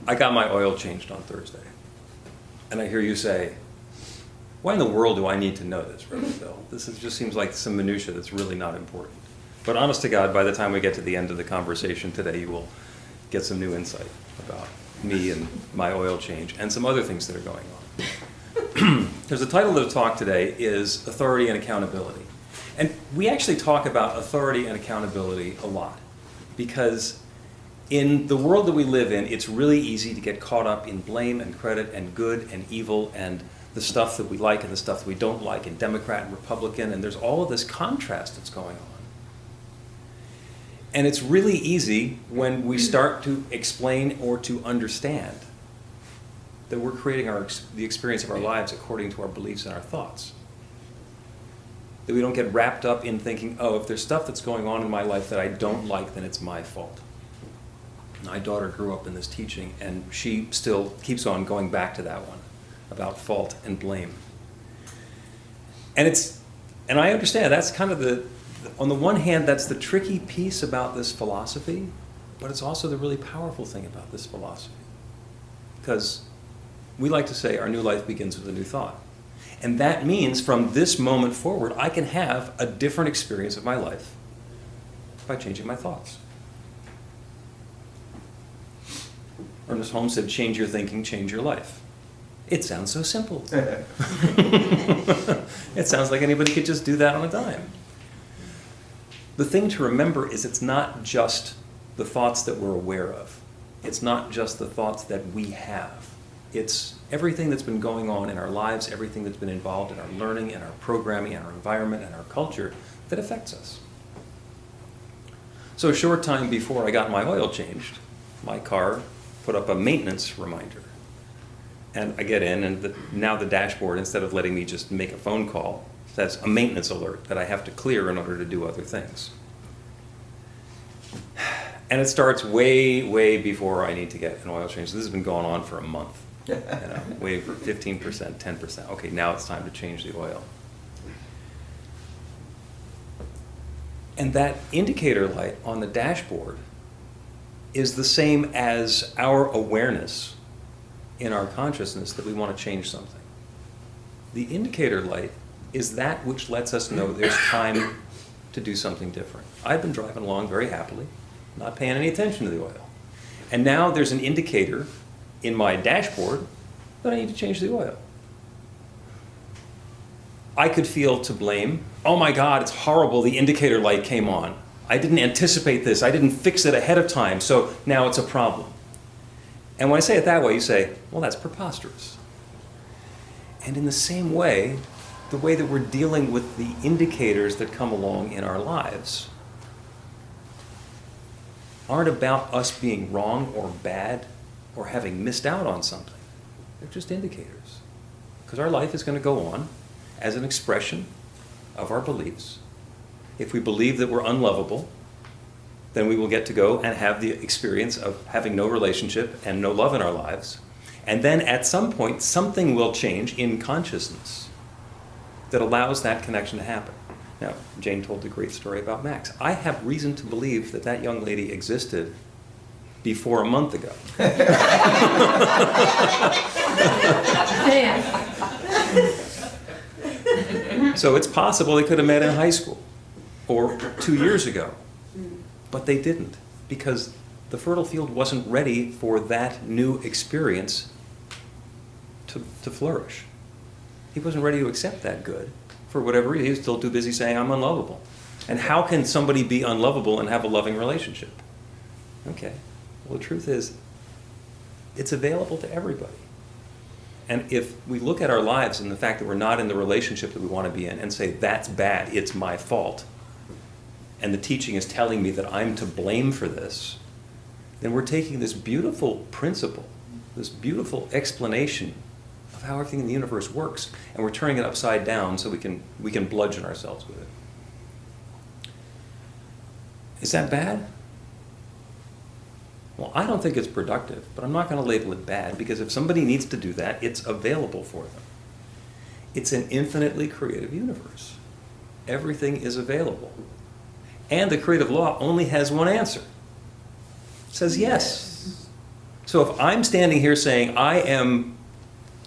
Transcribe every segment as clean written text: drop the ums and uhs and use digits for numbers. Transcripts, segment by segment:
I got my oil changed on Thursday. And I hear you say, why in the world do I need to know this, Reverend Bill? Just seems like some minutia that's really not important. But honest to God, by the time we get to the end of the conversation today, you will get some new insight about me and my oil change and some other things that are going on. There's a title of the talk today is Authority and Accountability. And we actually talk about authority and accountability a lot because in the world that we live in, it's really easy to get caught up in blame and credit and good and evil and the stuff that we like and the stuff that we don't like and Democrat and Republican, and there's all of this contrast that's going on. And it's really easy when we start to explain or to understand that we're creating the experience of our lives according to our beliefs and our thoughts. That we don't get wrapped up in thinking, oh, if there's stuff that's going on in my life that I don't like, then it's my fault. My daughter grew up in this teaching, and she still keeps on going back to that one about fault and blame. And I understand that's kind of on the one hand, that's the tricky piece about this philosophy, but it's also the really powerful thing about this philosophy. Because we like to say our new life begins with a new thought. And that means from this moment forward, I can have a different experience of my life by changing my thoughts. Ernest Holmes said, change your thinking, change your life. It sounds so simple. It sounds like anybody could just do that on a dime. The thing to remember is it's not just the thoughts that we're aware of. It's not just the thoughts that we have. It's everything that's been going on in our lives, everything that's been involved in our learning and our programming and our environment and our culture that affects us. So a short time before I got my oil changed, my car put up a maintenance reminder. And I get in, and now the dashboard, instead of letting me just make a phone call, says a maintenance alert that I have to clear in order to do other things. And it starts way, way before I need to get an oil change. This has been going on for a month. Waiting for 15%, 10%. Okay, now it's time to change the oil. And that indicator light on the dashboard is the same as our awareness in our consciousness that we want to change something. The indicator light is that which lets us know there's time to do something different. I've been driving along very happily, not paying any attention to the oil. And now there's an indicator in my dashboard that I need to change the oil. I could feel to blame. Oh my God, it's horrible, the indicator light came on. I didn't anticipate this, I didn't fix it ahead of time, so now it's a problem. And when I say it that way, you say, well, that's preposterous. And in the same way that we're dealing with the indicators that come along in our lives aren't about us being wrong or bad or having missed out on something. They're just indicators. Because our life is going to go on as an expression of our beliefs. If we believe that we're unlovable, then we will get to go and have the experience of having no relationship and no love in our lives. And then at some point, something will change in consciousness that allows that connection to happen. Now, Jane told the great story about Max. I have reason to believe that that young lady existed before a month ago. So it's possible they could have met in high school or 2 years ago. But they didn't, because the fertile field wasn't ready for that new experience to flourish. He wasn't ready to accept that good for whatever reason. He was still too busy saying, I'm unlovable. And how can somebody be unlovable and have a loving relationship? Okay, well, the truth is, it's available to everybody. And if we look at our lives and the fact that we're not in the relationship that we want to be in and say, that's bad, it's my fault, and the teaching is telling me that I'm to blame for this, then we're taking this beautiful principle, this beautiful explanation of how everything in the universe works, and we're turning it upside down so we can bludgeon ourselves with it. Is that bad? Well, I don't think it's productive, but I'm not going to label it bad, because if somebody needs to do that, it's available for them. It's an infinitely creative universe. Everything is available. And the creative law only has one answer. It says yes. So if I'm standing here saying I am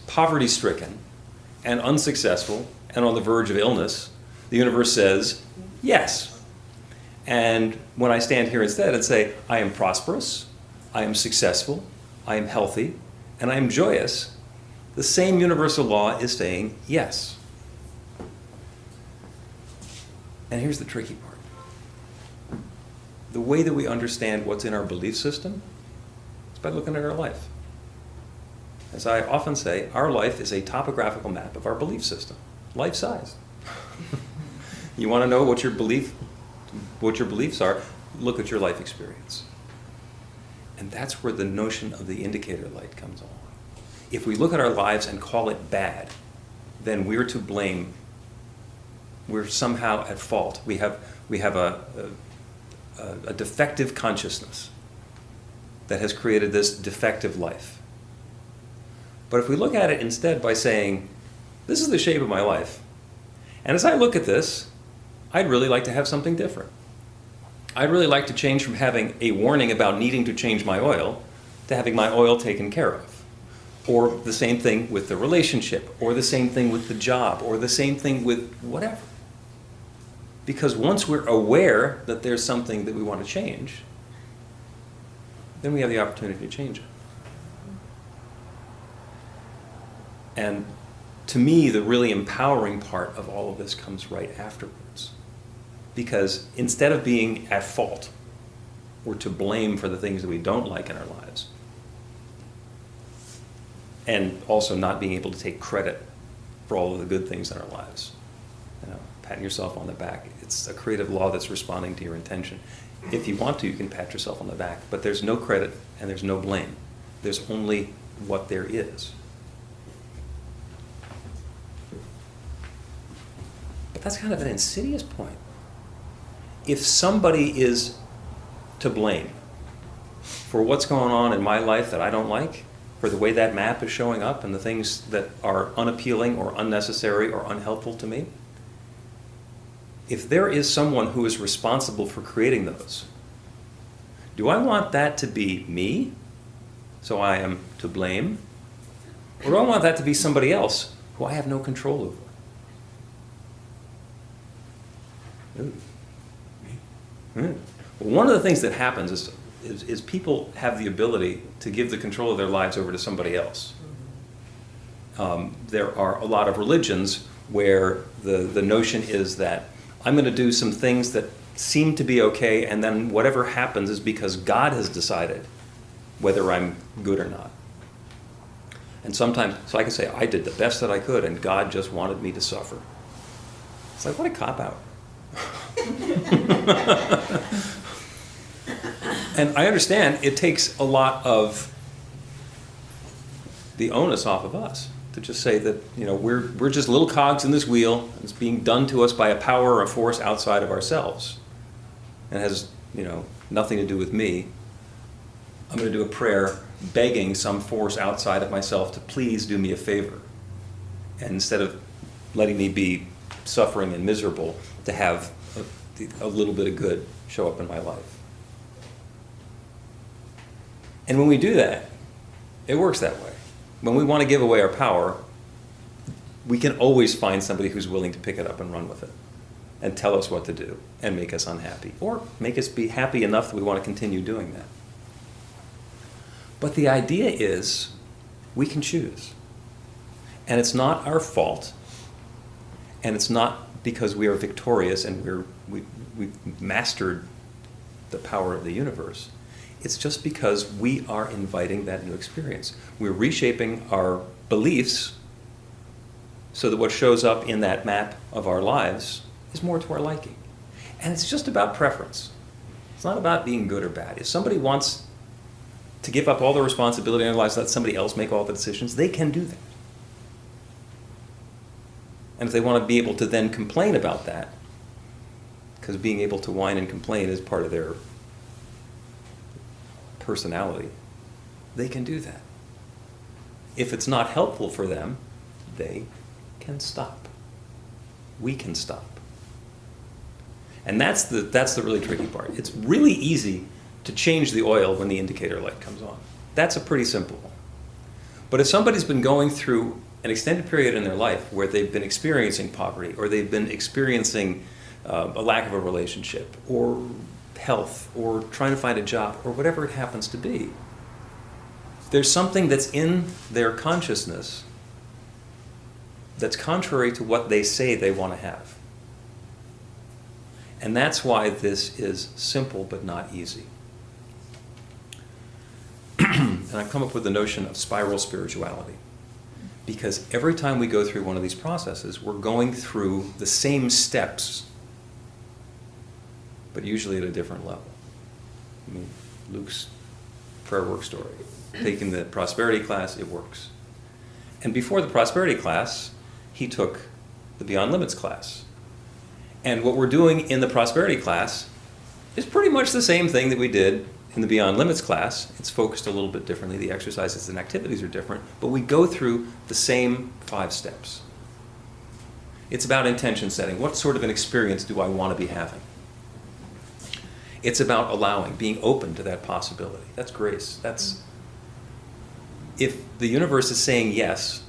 poverty-stricken and unsuccessful and on the verge of illness, the universe says, yes. And when I stand here instead and say, I am prosperous, I am successful, I am healthy, and I am joyous, the same universal law is saying yes. And here's the tricky part. The way that we understand what's in our belief system is by looking at our life. As I often say, our life is a topographical map of our belief system, life-size. You want to know what your beliefs are, look at your life experience. And that's where the notion of the indicator light comes along. If we look at our lives and call it bad, then we're to blame. We're somehow at fault. We have a defective consciousness that has created this defective life. But if we look at it instead by saying, this is the shape of my life, and as I look at this, I'd really like to have something different. I'd really like to change from having a warning about needing to change my oil to having my oil taken care of. Or the same thing with the relationship, or the same thing with the job, or the same thing with whatever. Because once we're aware that there's something that we want to change, then we have the opportunity to change it. And to me, the really empowering part of all of this comes right afterwards. Because instead of being at fault or to blame for the things that we don't like in our lives, and also not being able to take credit for all of the good things in our lives, patting yourself on the back. It's a creative law that's responding to your intention. If you want to, you can pat yourself on the back, but there's no credit and there's no blame. There's only what there is. But that's kind of an insidious point. If somebody is to blame for what's going on in my life that I don't like, for the way that map is showing up and the things that are unappealing or unnecessary or unhelpful to me, if there is someone who is responsible for creating those, do I want that to be me, so I am to blame, or do I want that to be somebody else who I have no control over? Well, one of the things that happens is people have the ability to give the control of their lives over to somebody else. There are a lot of religions where the notion is that I'm going to do some things that seem to be okay, and then whatever happens is because God has decided whether I'm good or not. And sometimes, so I can say, I did the best that I could, and God just wanted me to suffer. It's like, what a cop-out. And I understand it takes a lot of the onus off of us to just say that, we're just little cogs in this wheel, and it's being done to us by a power or a force outside of ourselves. And it has, nothing to do with me. I'm going to do a prayer begging some force outside of myself to please do me a favor. And instead of letting me be suffering and miserable, to have a little bit of good show up in my life. And when we do that, it works that way. When we want to give away our power, we can always find somebody who's willing to pick it up and run with it and tell us what to do and make us unhappy, or make us be happy enough that we want to continue doing that. But the idea is we can choose. And it's not our fault, and it's not because we are victorious and we've mastered the power of the universe. It's just because we are inviting that new experience. We're reshaping our beliefs so that what shows up in that map of our lives is more to our liking. And it's just about preference. It's not about being good or bad. If somebody wants to give up all the responsibility in their lives, let somebody else make all the decisions, they can do that. And if they want to be able to then complain about that, because being able to whine and complain is part of their personality, they can do that. If it's not helpful for them, they can stop. We can stop. And that's the really tricky part. It's really easy to change the oil when the indicator light comes on. That's a pretty simple one. But if somebody's been going through an extended period in their life where they've been experiencing poverty, or they've been experiencing a lack of a relationship, or health, or trying to find a job, or whatever it happens to be, there's something that's in their consciousness that's contrary to what they say they want to have. And that's why this is simple but not easy. And I've come up with the notion of spiral spirituality. Because every time we go through one of these processes, we're going through the same steps, but usually at a different level. I mean, Luke's prayer work story. Taking the prosperity class, it works. And before the prosperity class, he took the Beyond Limits class. And what we're doing in the prosperity class is pretty much the same thing that we did in the Beyond Limits class. It's focused a little bit differently. The exercises and activities are different, but we go through the same 5 steps. It's about intention setting. What sort of an experience do I want to be having? It's about allowing, being open to that possibility. That's grace. That's, if the universe is saying yes,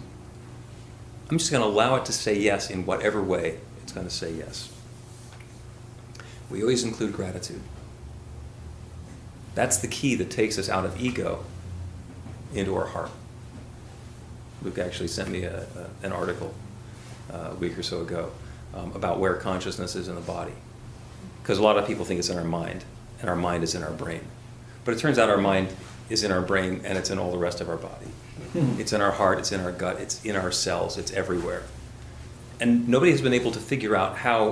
I'm just going to allow it to say yes in whatever way it's going to say yes. We always include gratitude. That's the key that takes us out of ego into our heart. Luke actually sent me an article a week or so ago about where consciousness is in the body. Because a lot of people think it's in our mind, and our mind is in our brain. But it turns out our mind is in our brain, and it's in all the rest of our body. It's in our heart, it's in our gut, it's in our cells, it's everywhere. And nobody has been able to figure out how,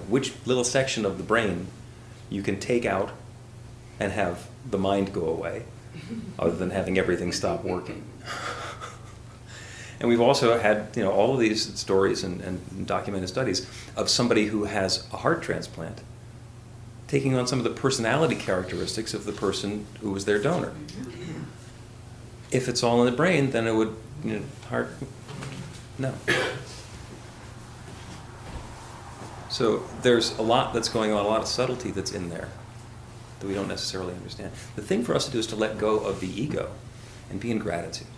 which little section of the brain you can take out and have the mind go away, other than having everything stop working. And we've also had, all of these stories and documented studies of somebody who has a heart transplant taking on some of the personality characteristics of the person who was their donor. If it's all in the brain, then it would, heart, no. So there's a lot that's going on, a lot of subtlety that's in there that we don't necessarily understand. The thing for us to do is to let go of the ego and be in gratitude.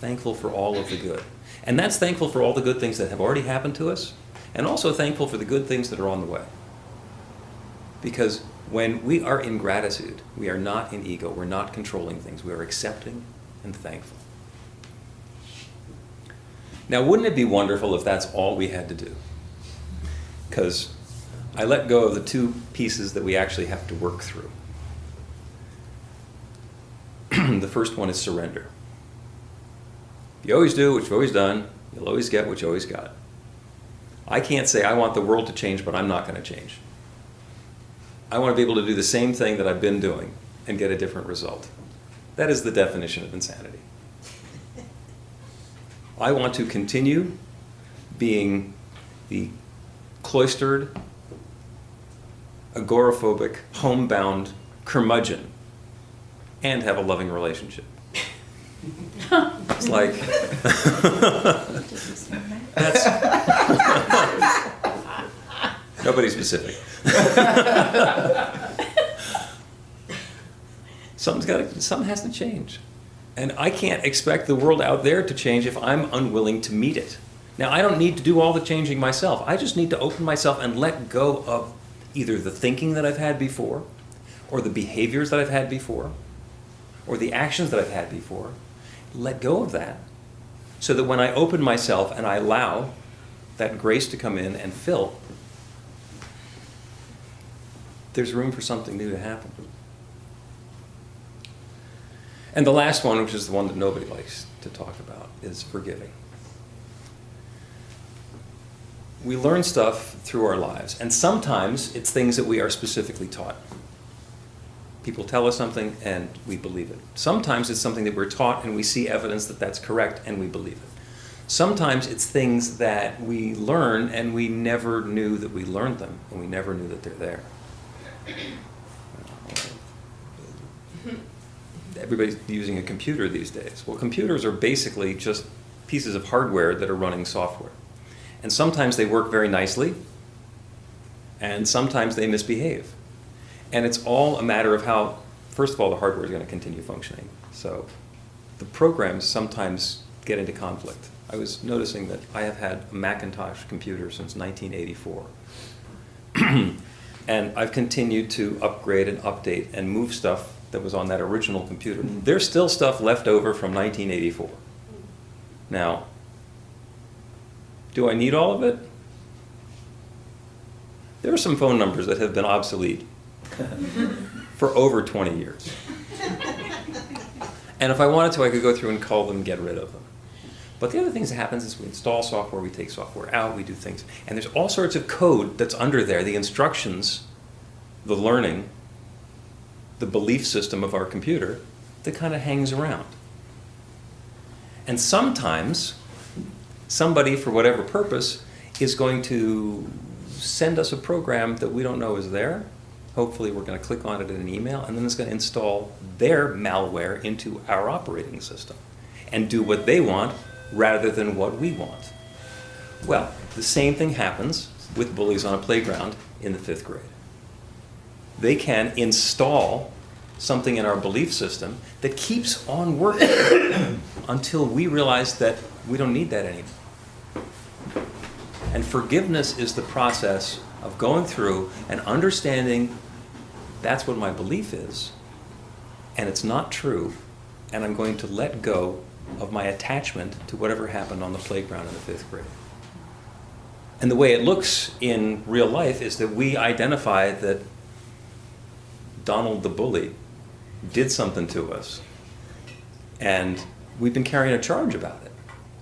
Thankful for all of the good. And that's thankful for all the good things that have already happened to us, and also thankful for the good things that are on the way. Because when we are in gratitude, we are not in ego, we're not controlling things, we are accepting and thankful. Now, wouldn't it be wonderful if that's all we had to do? Because I let go of the 2 pieces that we actually have to work through. The first one is surrender. You always do what you've always done, you'll always get what you always got. I can't say I want the world to change, but I'm not going to change. I want to be able to do the same thing that I've been doing and get a different result. That is the definition of insanity. I want to continue being the cloistered, agoraphobic, homebound curmudgeon and have a loving relationship. It's like, that's, nobody specific. Something has to change. And I can't expect the world out there to change if I'm unwilling to meet it. Now, I don't need to do all the changing myself. I just need to open myself and let go of either the thinking that I've had before, or the behaviors that I've had before, or the actions that I've had before. Let go of that, so that when I open myself and I allow that grace to come in and fill, there's room for something new to happen. And the last one, which is the one that nobody likes to talk about, is forgiving. We learn stuff through our lives, and sometimes it's things that we are specifically taught. People tell us something and we believe it. Sometimes it's something that we're taught and we see evidence that that's correct and we believe it. Sometimes it's things that we learn and we never knew that we learned them, and we never knew that they're there. Everybody's using a computer these days. Well, computers are basically just pieces of hardware that are running software. And sometimes they work very nicely, and sometimes they misbehave. And it's all a matter of how first of all, the hardware is going to continue functioning. So the programs sometimes get into conflict. I was noticing that I have had a Macintosh computer since 1984. And I've continued to upgrade and update and move stuff that was on that original computer. There's still stuff left over from 1984. Now, do I need all of it? There are some phone numbers that have been obsolete for over 20 years. And if I wanted to, I could go through and call them and get rid of them. But the other things that happens is we install software, we take software out, we do things. And there's all sorts of code that's under there, the instructions, the learning, the belief system of our computer that kind of hangs around. And sometimes somebody, for whatever purpose, is going to send us a program that we don't know is there. Hopefully we're going to click on it in an email, and then it's going to install their malware into our operating system and do what they want rather than what we want. Well, the same thing happens with bullies on a playground in the 5th grade. They can install something in our belief system that keeps on working until we realize that we don't need that anymore. And forgiveness is the process of going through and understanding that's what my belief is, and it's not true, and I'm going to let go of my attachment to whatever happened on the playground in the 5th grade. And the way it looks in real life is that we identify that Donald the bully did something to us, and we've been carrying a charge about it.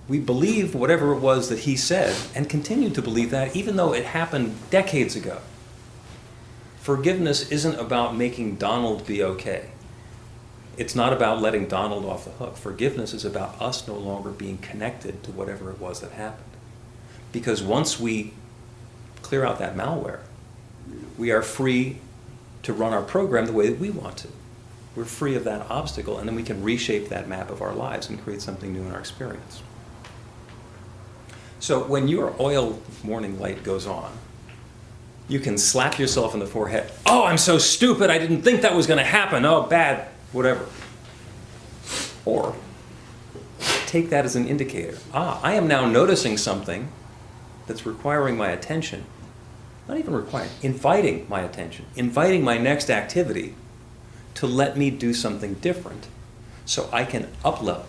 We believe whatever it was that he said and continue to believe that even though it happened decades ago. Forgiveness isn't about making Donald be okay. It's not about letting Donald off the hook. Forgiveness is about us no longer being connected to whatever it was that happened. Because once we clear out that malware, we are free to run our program the way that we want to. We're free of that obstacle, and then we can reshape that map of our lives and create something new in our experience. So when your oil warning light goes on, you can slap yourself in the forehead. Oh, I'm so stupid. I didn't think that was going to happen. Oh, bad, whatever. Or take that as an indicator. I am now noticing something that's requiring my attention. Not even requiring, inviting my attention, inviting my next activity to let me do something different so I can up-level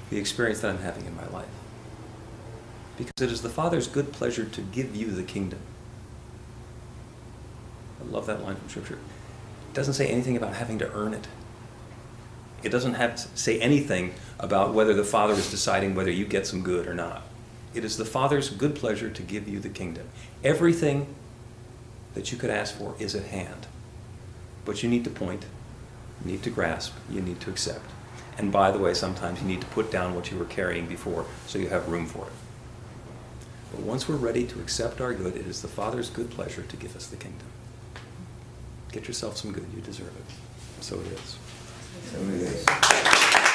the experience that I'm having in my life. Because it is the Father's good pleasure to give you the kingdom. I love that line from Scripture. It doesn't say anything about having to earn it. It doesn't have to say anything about whether the Father is deciding whether you get some good or not. It is the Father's good pleasure to give you the kingdom. Everything that you could ask for is at hand. But you need to point, you need to grasp, you need to accept. And by the way, sometimes you need to put down what you were carrying before so you have room for it. But once we're ready to accept our good, it is the Father's good pleasure to give us the kingdom. Get yourself some good, you deserve it. So it is. So it is.